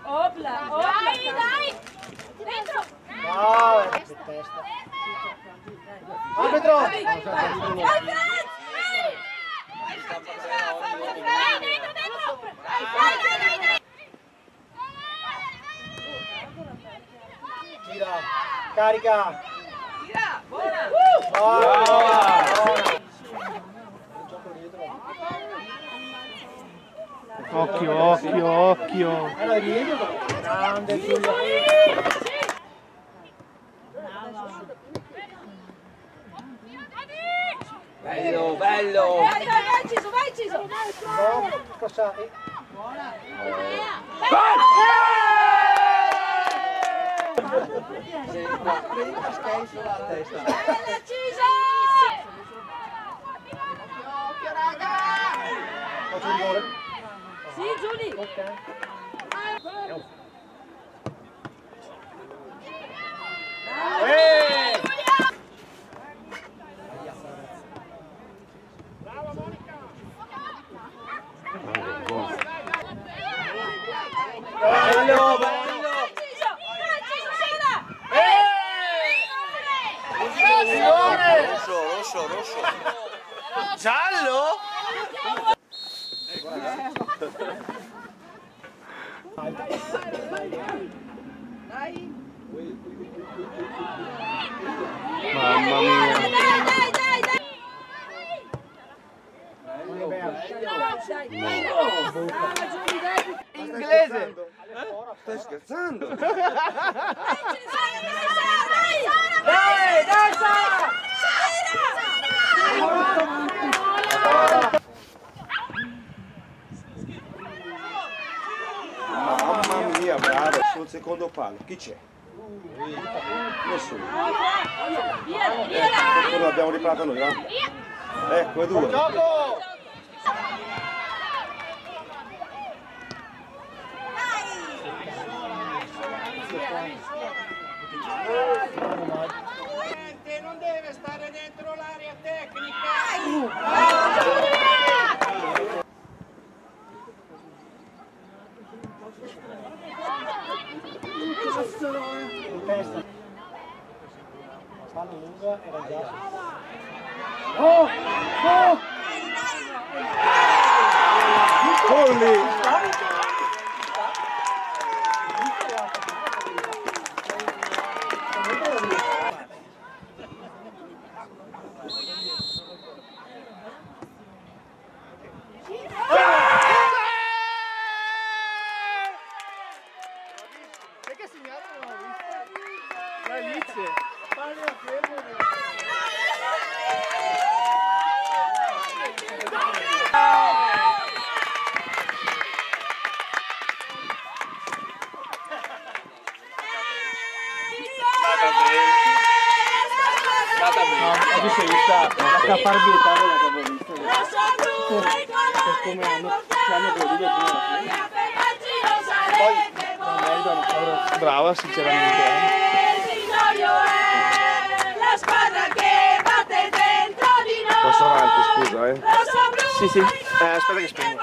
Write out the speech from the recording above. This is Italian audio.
Opla, dai, dai! Dentro! Brava! Che testa! Arbitro! Vai, Franz! Dai, dentro, dentro! Dai, dai, dai! Gira! Carica! Tira! Buona! Buona! Occhio, occhio, occhio. Grande Giulio! Bello, bello! Vai, vai, vai, Ciso, vai, Ciso! Passati! Prendi la scherzo la testa. Bella, Ciso! Occhio raga! Faccio il rigore? Sì, Giulia! Ok. Brava Monica! Bello, bello! Vai, Ciso! Vai, Ciso, scena! Rosso, rosso, rosso. Giallo? Mamma mia. Dai, dai, dai, dai! Inglese! Stai scherzando? Dai, dai, Sara! Mamma mia, bravo! Sul secondo palo, chi c'è? Nessuno. Via, via! Quello l'abbiamo riparato noi, va? Ecco, è due. Gioco! Non deve stare dentro l'area tecnica! In testa. Palla lunga era già. Oh! Oh! Polli! Sai che segnale non ho visto? La Lice. Oggi si è vista la caparbietà della che avevo visto. Per come hanno voluto poi brava sinceramente. La squadra che batte dentro di noi. Passo avanti, scusa, Sì, sì. Aspetta che spegno.